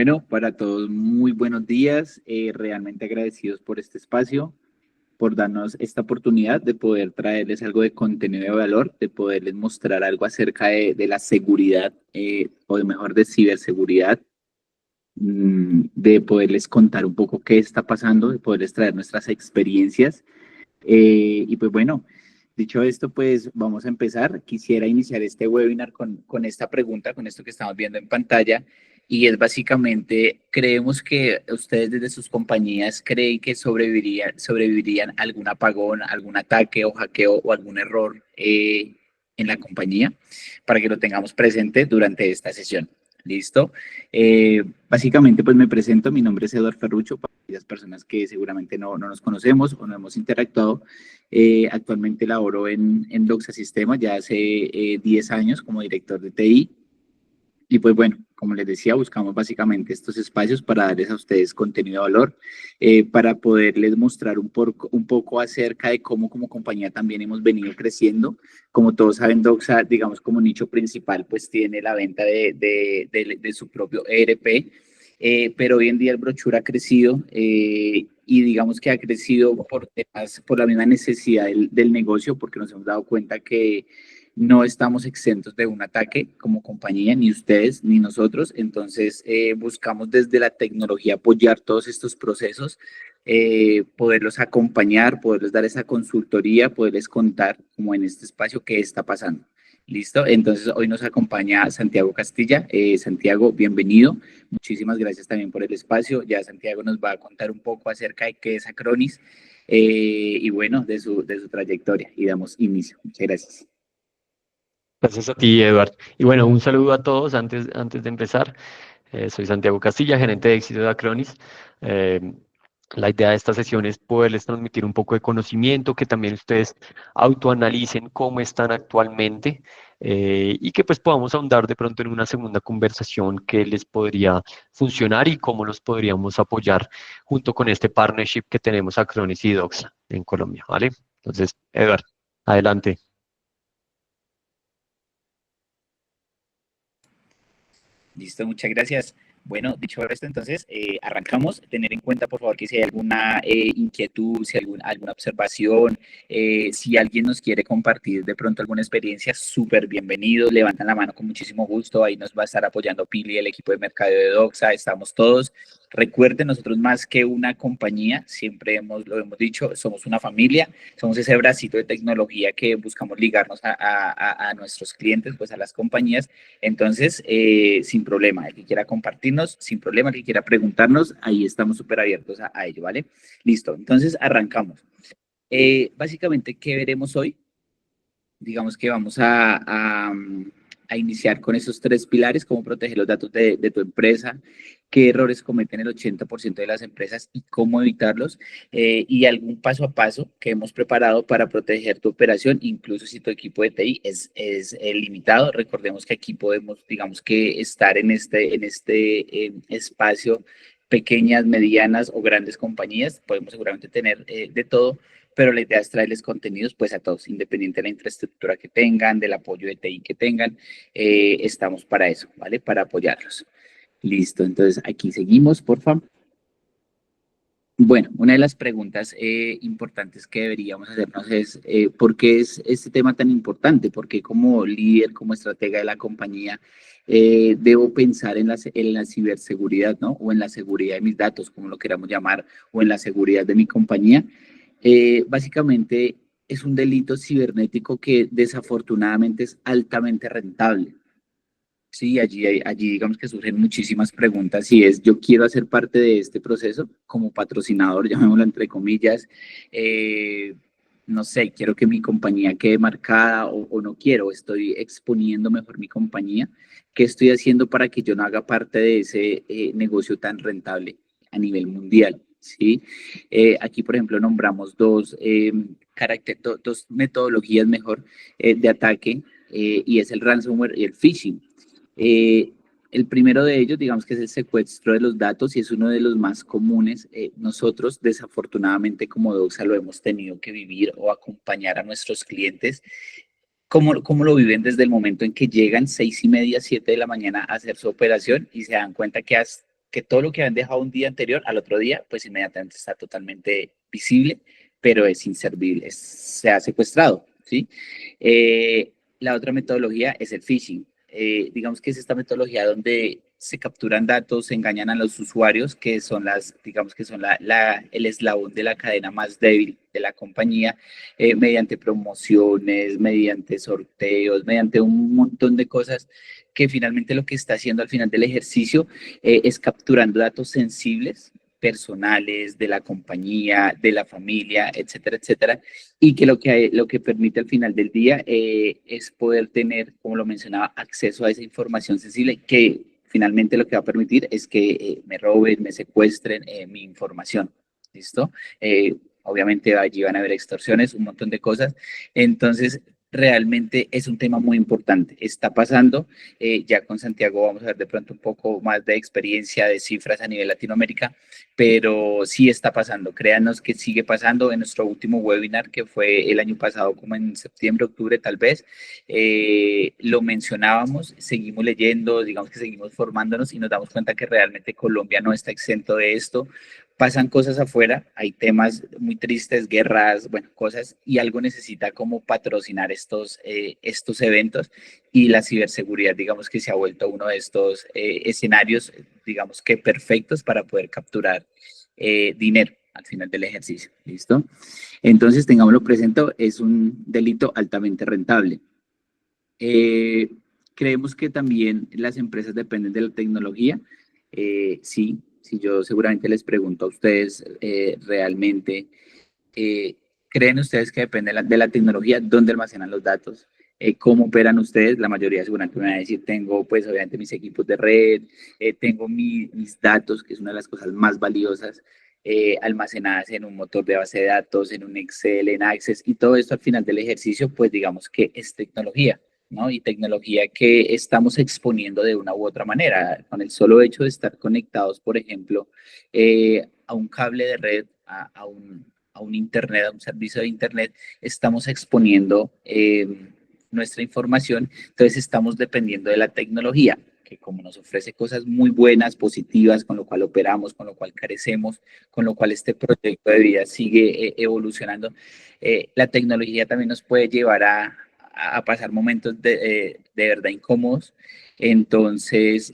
Bueno, para todos muy buenos días, realmente agradecidos por este espacio, por darnos esta oportunidad de poder traerles algo de contenido de valor, de poderles mostrar algo acerca de la seguridad, o de mejor de ciberseguridad, de poderles contar un poco qué está pasando, de poderles traer nuestras experiencias. Y pues bueno, dicho esto, pues vamos a empezar. Quisiera iniciar este webinar con esta pregunta, con esto que estamos viendo en pantalla, y es básicamente, ¿creemos que ustedes desde sus compañías creen que sobrevivirían algún apagón, algún ataque o hackeo o algún error en la compañía? Para que lo tengamos presente durante esta sesión. ¿Listo? Básicamente, pues me presento, mi nombre es Eduardo Ferrucho, para aquellas personas que seguramente no nos conocemos o no hemos interactuado. Actualmente laboro en Doxa Sistemas ya hace 10 años como director de TI. Y pues bueno, como les decía, buscamos básicamente estos espacios para darles a ustedes contenido de valor, para poderles mostrar un poco acerca de cómo como compañía también hemos venido creciendo. Como todos saben, Doxa, digamos como nicho principal, pues tiene la venta de su propio ERP, pero hoy en día el brochure ha crecido, y digamos que ha crecido por la misma necesidad del negocio, porque nos hemos dado cuenta que no estamos exentos de un ataque como compañía, ni ustedes ni nosotros. Entonces, buscamos desde la tecnología apoyar todos estos procesos, poderlos acompañar, poderles dar esa consultoría, poderles contar, como en este espacio, qué está pasando. ¿Listo? Entonces, hoy nos acompaña Santiago Castilla. Santiago, bienvenido. Muchísimas gracias también por el espacio. Ya Santiago nos va a contar un poco acerca de qué es Acronis, y bueno, de su trayectoria. Y damos inicio. Muchas gracias. Gracias a ti, Eduard. Y bueno, un saludo a todos antes de empezar. Soy Santiago Castilla, gerente de éxito de Acronis. Eh, la idea de esta sesión es poderles transmitir un poco de conocimiento, que también ustedes autoanalicen cómo están actualmente, y que pues podamos ahondar de pronto en una segunda conversación que les podría funcionar y cómo los podríamos apoyar junto con este partnership que tenemos Acronis y Doxa en Colombia, ¿vale? Entonces, Eduard, adelante. Listo, muchas gracias. Bueno, dicho esto, entonces, arrancamos. Tener en cuenta, por favor, que si hay alguna inquietud, si hay alguna observación, si alguien nos quiere compartir de pronto alguna experiencia, súper bienvenido. Levantan la mano con muchísimo gusto. Ahí nos va a estar apoyando Pili, el equipo de mercado de Doxa. Estamos todos. Recuerden, nosotros más que una compañía, siempre lo hemos dicho, somos una familia, somos ese bracito de tecnología que buscamos ligarnos a nuestros clientes, pues a las compañías. Entonces, sin problema, el que quiera compartirnos, sin problema, el que quiera preguntarnos, ahí estamos súper abiertos a ello, ¿vale? Listo, entonces arrancamos. Básicamente, ¿qué veremos hoy? Digamos que vamos a iniciar con esos tres pilares: cómo proteger los datos de tu empresa, qué errores cometen el 80% de las empresas y cómo evitarlos, y algún paso a paso que hemos preparado para proteger tu operación, incluso si tu equipo de TI es limitado. Recordemos que aquí podemos, digamos que, estar en este espacio, pequeñas, medianas o grandes compañías, podemos seguramente tener de todo, pero la idea es traerles contenidos pues a todos, independiente de la infraestructura que tengan, del apoyo de TI que tengan. Estamos para eso, ¿vale? Para apoyarlos. Listo, entonces aquí seguimos, por favor. Bueno, una de las preguntas importantes que deberíamos hacernos es, ¿por qué es este tema tan importante? ¿Por qué como líder, como estratega de la compañía, debo pensar en la ciberseguridad, ¿no? O en la seguridad de mis datos, como lo queramos llamar, o en la seguridad de mi compañía. Básicamente es un delito cibernético que desafortunadamente es altamente rentable. Sí, allí digamos que surgen muchísimas preguntas, y es: yo quiero hacer parte de este proceso como patrocinador, llamémoslo entre comillas. eh, no sé, quiero que mi compañía quede marcada, o no quiero, estoy exponiendo mejor mi compañía. ¿Qué estoy haciendo para que yo no haga parte de ese negocio tan rentable a nivel mundial? ¿Sí? Aquí, por ejemplo, nombramos dos metodologías mejor, de ataque, y es el ransomware y el phishing. Eh, el primero de ellos, digamos que es el secuestro de los datos, y es uno de los más comunes. Nosotros, desafortunadamente, como Doxa, lo hemos tenido que vivir o acompañar a nuestros clientes. ¿Cómo lo viven desde el momento en que llegan 6:30, 7 de la mañana a hacer su operación y se dan cuenta que que todo lo que han dejado un día anterior al otro día, pues inmediatamente está totalmente visible, pero es inservible, se ha secuestrado, ¿sí? La otra metodología es el phishing. Digamos que es esta metodología donde se capturan datos, se engañan a los usuarios, que son digamos que son el eslabón de la cadena más débil de la compañía, mediante promociones, mediante sorteos, mediante un montón de cosas que finalmente lo que está haciendo al final del ejercicio es capturando datos sensibles, personales, de la compañía, de la familia, etcétera, etcétera, y que lo que permite al final del día es poder tener, como lo mencionaba, acceso a esa información sensible que finalmente lo que va a permitir es que me roben, me secuestren mi información. ¿Listo? Obviamente allí van a haber extorsiones, un montón de cosas. Entonces, realmente es un tema muy importante. Está pasando, ya con Santiago vamos a ver de pronto un poco más de experiencia, de cifras a nivel Latinoamérica, pero sí está pasando. Créanos que sigue pasando. En nuestro último webinar, que fue el año pasado, como en septiembre, octubre tal vez, lo mencionábamos, seguimos leyendo, digamos que seguimos formándonos y nos damos cuenta que realmente Colombia no está exento de esto. Pasan cosas afuera, hay temas muy tristes, guerras, bueno, cosas, y algo necesita como patrocinar estos eventos, y la ciberseguridad, digamos que se ha vuelto uno de estos escenarios, digamos que perfectos para poder capturar dinero al final del ejercicio, ¿listo? Entonces, tengámoslo presente, es un delito altamente rentable. Creemos que también las empresas dependen de la tecnología. Sí, sí, yo seguramente les pregunto a ustedes realmente, eh, ¿creen ustedes que depende de la tecnología? ¿Dónde almacenan los datos? ¿Cómo operan ustedes? La mayoría seguramente me va a decir, tengo pues obviamente mis equipos de red, tengo mis datos, que es una de las cosas más valiosas, almacenadas en un motor de base de datos, en un Excel, en Access, y todo esto al final del ejercicio, pues digamos que es tecnología, ¿no? Y tecnología que estamos exponiendo de una u otra manera, con el solo hecho de estar conectados, por ejemplo, a un cable de red, a un internet, a un servicio de internet, estamos exponiendo nuestra información, entonces estamos dependiendo de la tecnología, que como nos ofrece cosas muy buenas, positivas, con lo cual operamos, con lo cual carecemos, con lo cual este proyecto de vida sigue evolucionando, la tecnología también nos puede llevar a pasar momentos de verdad incómodos. Entonces,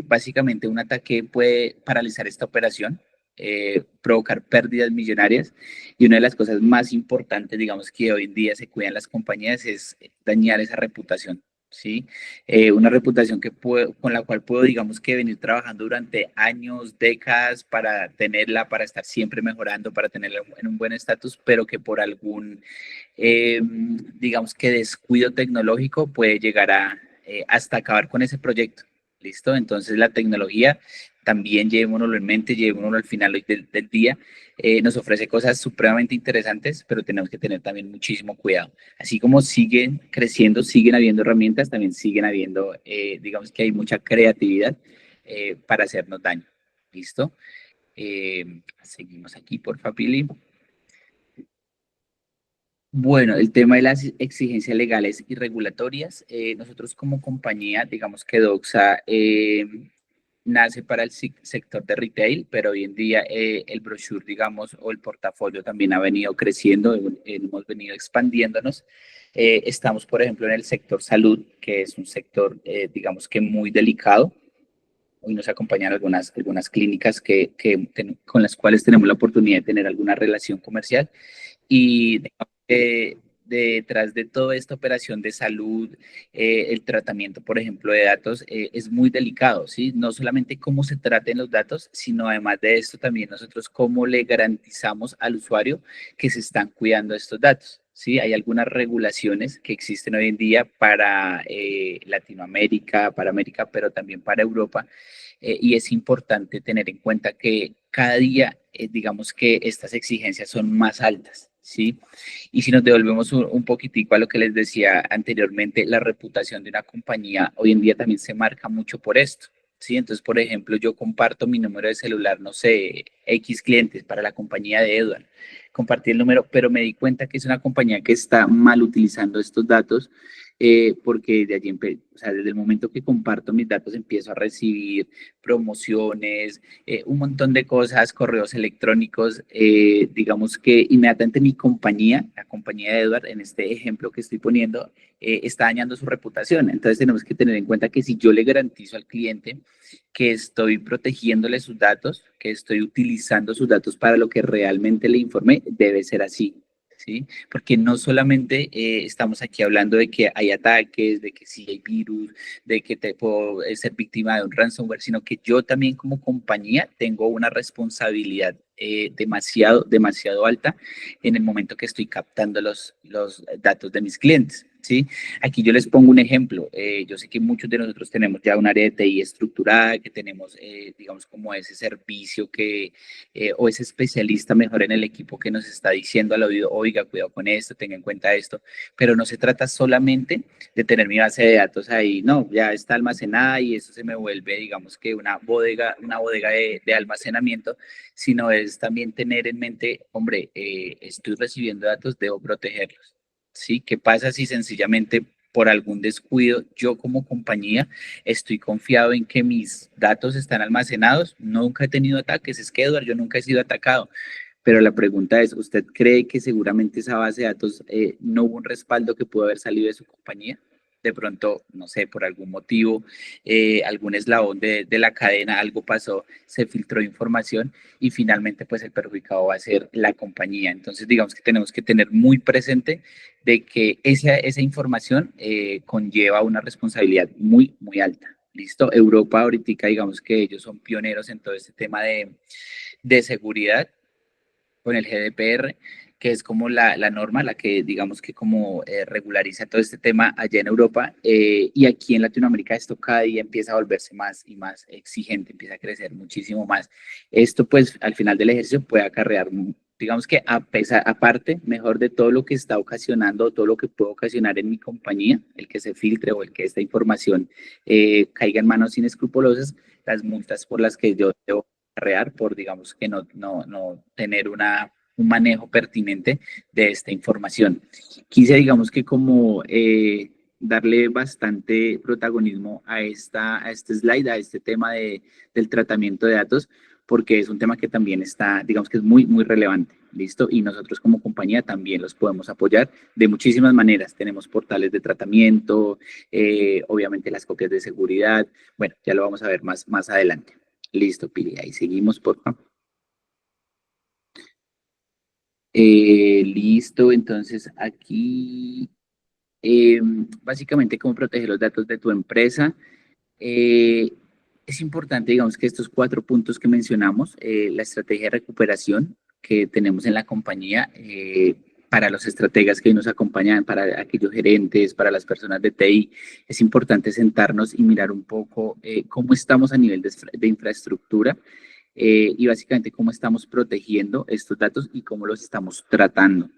básicamente un ataque puede paralizar esta operación, provocar pérdidas millonarias, y una de las cosas más importantes, digamos, que hoy en día se cuidan las compañías es dañar esa reputación, ¿sí? Una reputación con la cual puedo, digamos, que venir trabajando durante años, décadas para tenerla, para estar siempre mejorando, para tenerla en un buen estatus, pero que por algún, digamos, que descuido tecnológico puede llegar hasta acabar con ese proyecto. ¿Listo? Entonces la tecnología también llevémonoslo en mente, llevémonoslo al final del día. Nos ofrece cosas supremamente interesantes, pero tenemos que tener también muchísimo cuidado. Así como siguen creciendo, siguen habiendo herramientas, también siguen habiendo, digamos que hay mucha creatividad para hacernos daño. ¿Listo? Seguimos aquí, por favor, Pili. Bueno, el tema de las exigencias legales y regulatorias, nosotros como compañía, digamos que Doxa nace para el sector de retail, pero hoy en día el brochure, digamos, o el portafolio también ha venido creciendo, hemos venido expandiéndonos. Estamos, por ejemplo, en el sector salud, que es un sector, digamos que muy delicado. Hoy nos acompañan algunas clínicas con las cuales tenemos la oportunidad de tener alguna relación comercial, y detrás de toda esta operación de salud, el tratamiento, por ejemplo, de datos, es muy delicado, ¿sí? No solamente cómo se traten los datos, sino además de esto también nosotros cómo le garantizamos al usuario que se están cuidando estos datos. Sí, hay algunas regulaciones que existen hoy en día para Latinoamérica, para América, pero también para Europa, y es importante tener en cuenta que cada día, digamos que estas exigencias son más altas, ¿sí? Y si nos devolvemos un poquitico a lo que les decía anteriormente, la reputación de una compañía hoy en día también se marca mucho por esto, ¿sí? Entonces, por ejemplo, yo comparto mi número de celular, no sé, X clientes para la compañía de Edward. compartí el número, pero me di cuenta que es una compañía que está mal utilizando estos datos, porque de allí, o sea, desde el momento que comparto mis datos empiezo a recibir promociones, un montón de cosas, correos electrónicos, digamos que inmediatamente mi compañía, la compañía de Edward, en este ejemplo que estoy poniendo, está dañando su reputación. Entonces tenemos que tener en cuenta que si yo le garantizo al cliente que estoy protegiéndole sus datos, que estoy utilizando sus datos para lo que realmente le informé, debe ser así. ¿Sí? Porque no solamente estamos aquí hablando de que hay ataques, de que sí hay virus, de que te puedo ser víctima de un ransomware, sino que yo también como compañía tengo una responsabilidad demasiado alta en el momento que estoy captando los datos de mis clientes. ¿Sí? Aquí yo les pongo un ejemplo. Yo sé que muchos de nosotros tenemos ya un área de TI estructurada, que tenemos, digamos, como ese servicio o ese especialista mejor en el equipo que nos está diciendo al oído, oiga, cuidado con esto, tenga en cuenta esto, pero no se trata solamente de tener mi base de datos ahí, no, ya está almacenada y eso se me vuelve, digamos que una bodega de almacenamiento, sino es también tener en mente, hombre, estoy recibiendo datos, debo protegerlos. ¿Sí? ¿Qué pasa si sencillamente por algún descuido yo como compañía estoy confiado en que mis datos están almacenados? Nunca he tenido ataques, es que Edward, yo nunca he sido atacado. Pero la pregunta es, ¿usted cree que seguramente esa base de datos no hubo un respaldo que pudo haber salido de su compañía? De pronto, no sé, por algún motivo, algún eslabón de la cadena, algo pasó, se filtró información y finalmente pues el perjudicado va a ser la compañía. Entonces digamos que tenemos que tener muy presente de que esa información conlleva una responsabilidad muy alta. ¿Listo? Europa ahorita digamos que ellos son pioneros en todo este tema de seguridad con el GDPR, que es como la norma, la que digamos que como regulariza todo este tema allá en Europa, y aquí en Latinoamérica esto cada día empieza a volverse más y más exigente, empieza a crecer muchísimo más. Esto pues al final del ejercicio puede acarrear, digamos que aparte, mejor de todo lo que está ocasionando, todo lo que puede ocasionar en mi compañía, el que se filtre o el que esta información caiga en manos inescrupulosas, las multas por las que yo debo acarrear por, digamos, que no tener un manejo pertinente de esta información. Quise, digamos, que como darle bastante protagonismo a este slide, a este tema del tratamiento de datos, porque es un tema que también está, digamos que es muy relevante, ¿listo? Y nosotros como compañía también los podemos apoyar de muchísimas maneras. Tenemos portales de tratamiento, obviamente las copias de seguridad, bueno, ya lo vamos a ver más adelante. Listo, Pili, ahí seguimos, por favor. Listo, entonces aquí, básicamente, cómo proteger los datos de tu empresa. Eh, es importante, digamos, que estos 4 puntos que mencionamos, la estrategia de recuperación que tenemos en la compañía, para los estrategas que nos acompañan, para aquellos gerentes, para las personas de TI, es importante sentarnos y mirar un poco cómo estamos a nivel de infraestructura, y básicamente cómo estamos protegiendo estos datos y cómo los estamos tratando.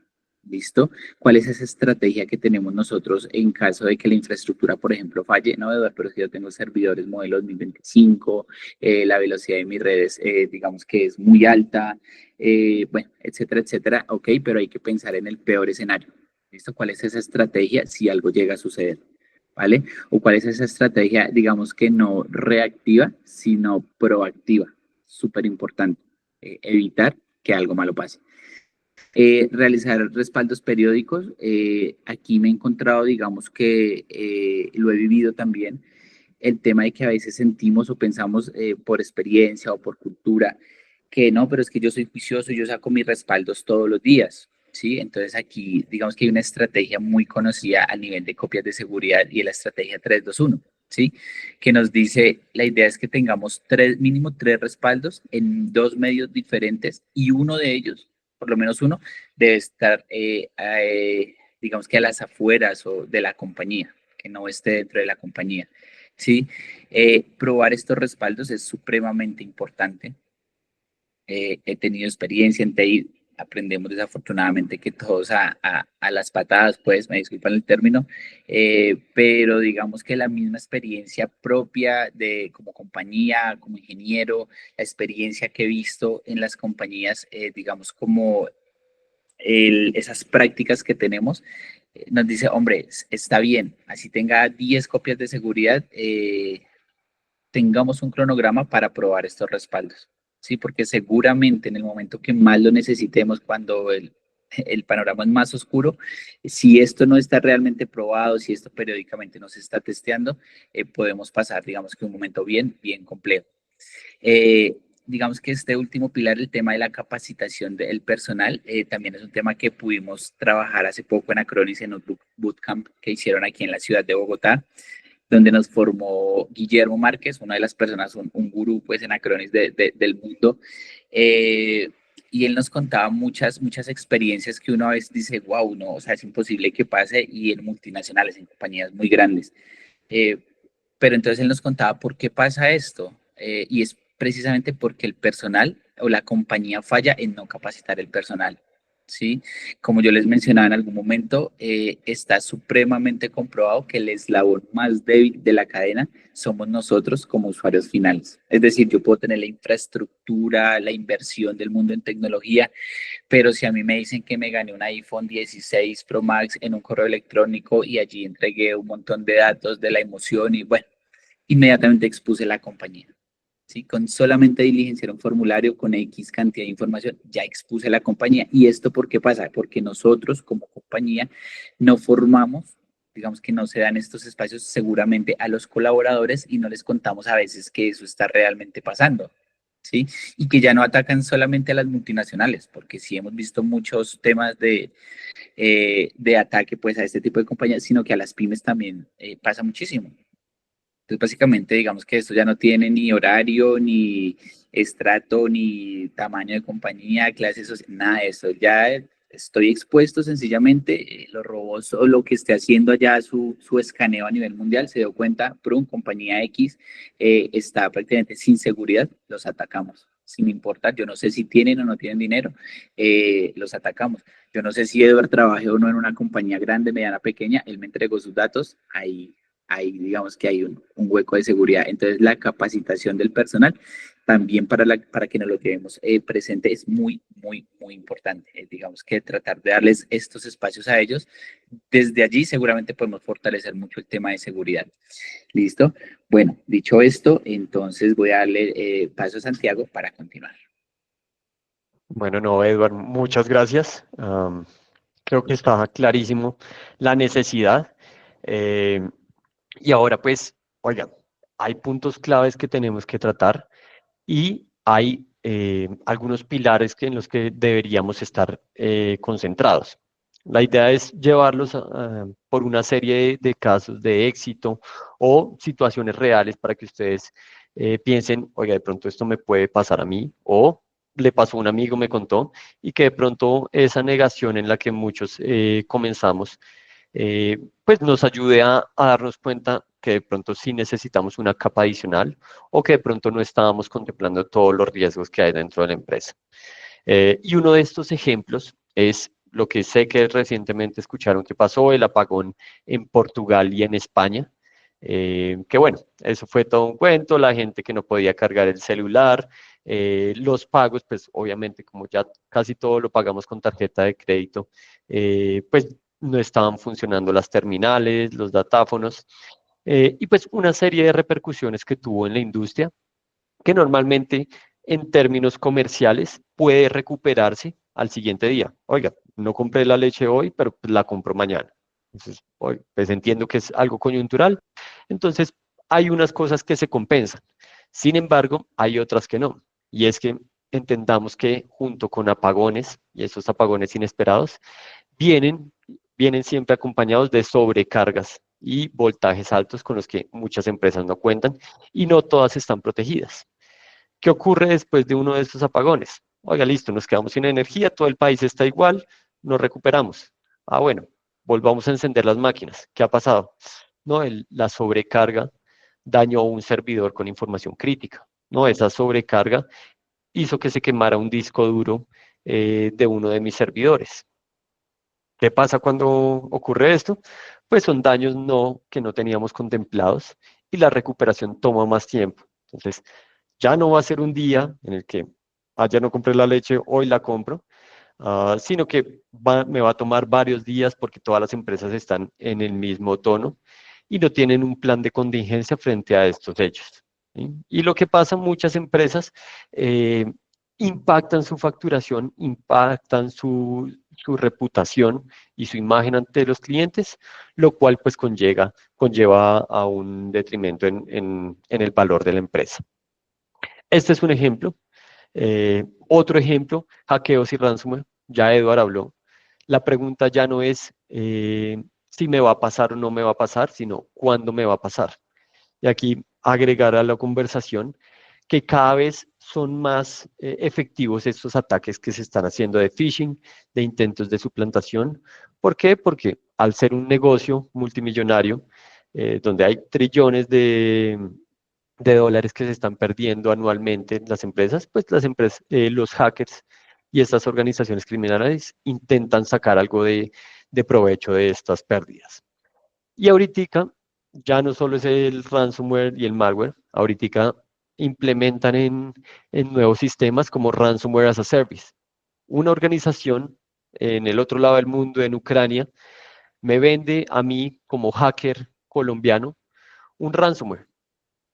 ¿Listo? ¿Cuál es esa estrategia que tenemos nosotros en caso de que la infraestructura, por ejemplo, falle? No, Eduardo, pero si yo tengo servidores modelo 2025, la velocidad de mis redes, digamos que es muy alta, bueno, etcétera. Ok, pero hay que pensar en el peor escenario. ¿Listo? ¿Cuál es esa estrategia si algo llega a suceder? ¿Vale? ¿O cuál es esa estrategia, digamos que no reactiva, sino proactiva? Súper importante, evitar que algo malo pase. Realizar respaldos periódicos. Aquí me he encontrado, digamos que lo he vivido también, el tema de que a veces sentimos o pensamos por experiencia o por cultura que no, pero es que yo soy juicioso y yo saco mis respaldos todos los días. ¿Sí? Entonces aquí digamos que hay una estrategia muy conocida a nivel de copias de seguridad y es la estrategia 3-2-1. ¿Sí? Que nos dice, la idea es que tengamos mínimo tres respaldos en dos medios diferentes y uno de ellos, por lo menos uno, debe estar, digamos que a las afueras o de la compañía, que no esté dentro de la compañía. ¿Sí? Probar estos respaldos es supremamente importante. He tenido experiencia en TI, aprendemos desafortunadamente que todos a las patadas, pues, me disculpan el término, pero digamos que la misma experiencia propia de como compañía, como ingeniero, la experiencia que he visto en las compañías, digamos como esas prácticas que tenemos, nos dice, hombre, está bien, así tenga 10 copias de seguridad, tengamos un cronograma para probar estos respaldos, ¿sí? Porque seguramente en el momento que más lo necesitemos, cuando el panorama es más oscuro, si esto no está realmente probado, si esto periódicamente no se está testeando, podemos pasar, digamos que un momento bien complejo. Eh, digamos que este último pilar, el tema de la capacitación del personal, también es un tema que pudimos trabajar hace poco en Acronis en un bootcamp que hicieron aquí en la ciudad de Bogotá, donde nos formó Guillermo Márquez, una de las personas, un gurú pues en Acronis del mundo, y él nos contaba muchas experiencias que uno a veces dice, wow, no, o sea, es imposible que pase, y en multinacionales, en compañías muy grandes. Eh, pero entonces él nos contaba por qué pasa esto, y es precisamente porque el personal o la compañía falla en no capacitar el personal. ¿Sí? Como yo les mencionaba en algún momento, está supremamente comprobado que el eslabón más débil de la cadena somos nosotros como usuarios finales. Es decir, yo puedo tener la infraestructura, la inversión del mundo en tecnología, pero si a mí me dicen que me gané un iPhone 16 Pro Max en un correo electrónico y allí entregué un montón de datos de la emoción y bueno, inmediatamente expuse la compañía. ¿Sí? Con solamente diligenciar un formulario con X cantidad de información, ya expuse la compañía. ¿Y esto por qué pasa? Porque nosotros como compañía no formamos, digamos que no se dan estos espacios seguramente a los colaboradores y no les contamos a veces que eso está realmente pasando. ¿Sí? Y que ya no atacan solamente a las multinacionales, porque sí hemos visto muchos temas de ataque pues a este tipo de compañías, sino que a las pymes también pasa muchísimo. Entonces, básicamente, digamos que esto ya no tiene ni horario, ni estrato, ni tamaño de compañía, clases sociales, nada de eso. Ya estoy expuesto sencillamente, los robots o lo que esté haciendo allá su escaneo a nivel mundial, se dio cuenta, PRUM, compañía X, está prácticamente sin seguridad, los atacamos. Sin importar, yo no sé si tienen o no tienen dinero, los atacamos. Yo no sé si Edward trabaje o no en una compañía grande, mediana, pequeña, él me entregó sus datos, ahí digamos que hay un hueco de seguridad. Entonces, la capacitación del personal también para que nos lo llevemos presente es muy importante. Digamos que tratar de darles estos espacios a ellos. Desde allí seguramente podemos fortalecer mucho el tema de seguridad. ¿Listo? Bueno, dicho esto, entonces voy a darle paso a Santiago para continuar. Bueno, no, Edward, muchas gracias. Creo que estaba clarísimo la necesidad. Eh, y ahora, pues, oigan, hay puntos claves que tenemos que tratar y hay algunos pilares en los que deberíamos estar concentrados. La idea es llevarlos por una serie de casos de éxito o situaciones reales para que ustedes piensen, oiga, de pronto esto me puede pasar a mí o le pasó a un amigo, me contó, y que de pronto esa negación en la que muchos comenzamos pues nos ayude a darnos cuenta que de pronto sí necesitamos una capa adicional o que de pronto no estábamos contemplando todos los riesgos que hay dentro de la empresa. Y uno de estos ejemplos es lo que sé que recientemente escucharon que pasó, el apagón en Portugal y en España. Que bueno, eso fue todo un cuento, la gente que no podía cargar el celular, los pagos, pues obviamente como ya casi todo lo pagamos con tarjeta de crédito, pues no estaban funcionando las terminales, los datáfonos, y pues una serie de repercusiones que tuvo en la industria, que normalmente en términos comerciales puede recuperarse al siguiente día. Oiga, no compré la leche hoy, pero pues la compro mañana. Entonces, pues entiendo que es algo coyuntural. Entonces, hay unas cosas que se compensan. Sin embargo, hay otras que no. Y es que entendamos que junto con apagones y esos apagones inesperados, vienen, vienen siempre acompañados de sobrecargas y voltajes altos con los que muchas empresas no cuentan y no todas están protegidas. ¿Qué ocurre después de uno de estos apagones? Oiga, listo, nos quedamos sin energía, todo el país está igual, nos recuperamos. Ah, bueno, volvamos a encender las máquinas. ¿Qué ha pasado? No, la sobrecarga dañó un servidor con información crítica. No, esa sobrecarga hizo que se quemara un disco duro de uno de mis servidores. ¿Qué pasa cuando ocurre esto? Pues son daños que no teníamos contemplados y la recuperación toma más tiempo. Entonces, ya no va a ser un día en el que, ya no compré la leche, hoy la compro. sino que me va a tomar varios días porque todas las empresas están en el mismo tono y no tienen un plan de contingencia frente a estos hechos. ¿Sí? Y lo que pasa, muchas empresas impactan su facturación, impactan su reputación y su imagen ante los clientes, lo cual pues conlleva a un detrimento en el valor de la empresa. Este es un ejemplo. Otro ejemplo, hackeos y ransomware. Ya Eduard habló. La pregunta ya no es si me va a pasar o no me va a pasar, sino cuándo me va a pasar. Y aquí agregar a la conversación que cada vez son más efectivos estos ataques que se están haciendo de phishing, de intentos de suplantación. ¿Por qué? Porque al ser un negocio multimillonario, donde hay trillones de dólares que se están perdiendo anualmente en las empresas, pues las empresas, los hackers y estas organizaciones criminales intentan sacar algo de provecho de estas pérdidas. Y ahorita ya no solo es el ransomware y el malware, ahorita implementan en nuevos sistemas como Ransomware as a Service. Una organización en el otro lado del mundo, en Ucrania, me vende a mí como hacker colombiano un ransomware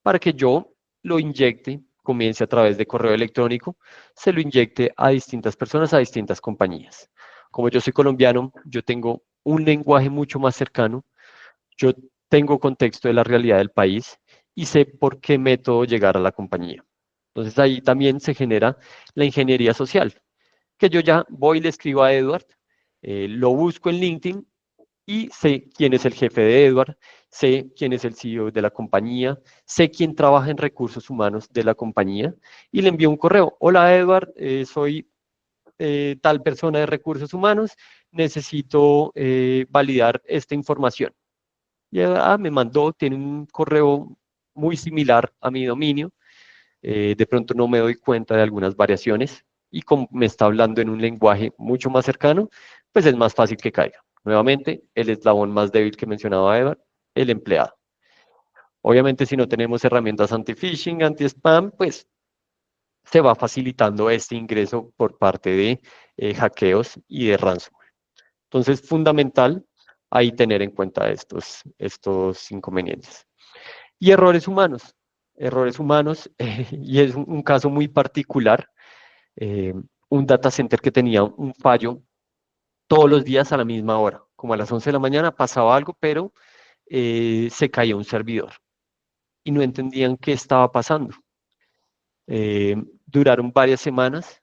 para que yo lo inyecte, comience a través de correo electrónico, se lo inyecte a distintas personas, a distintas compañías. Como yo soy colombiano, yo tengo un lenguaje mucho más cercano, yo tengo contexto de la realidad del país y sé por qué método llegar a la compañía. Entonces ahí también se genera la ingeniería social, que yo ya voy y le escribo a Edward, lo busco en LinkedIn y sé quién es el jefe de Edward, sé quién es el CEO de la compañía, sé quién trabaja en recursos humanos de la compañía y le envío un correo. Hola Edward, soy tal persona de recursos humanos, necesito validar esta información. Y me mandó, tiene un correo muy similar a mi dominio, de pronto no me doy cuenta de algunas variaciones y como me está hablando en un lenguaje mucho más cercano, pues es más fácil que caiga. Nuevamente, el eslabón más débil que mencionaba Eva, el empleado. Obviamente, si no tenemos herramientas anti-phishing, anti-spam, pues se va facilitando este ingreso por parte de hackeos y de ransomware. Entonces, fundamental ahí tener en cuenta estos inconvenientes. Y errores humanos. Errores humanos, y es un caso muy particular, eh, un data center que tenía un fallo todos los días a la misma hora, como a las 11 de la mañana pasaba algo, pero se caía un servidor y no entendían qué estaba pasando. Duraron varias semanas.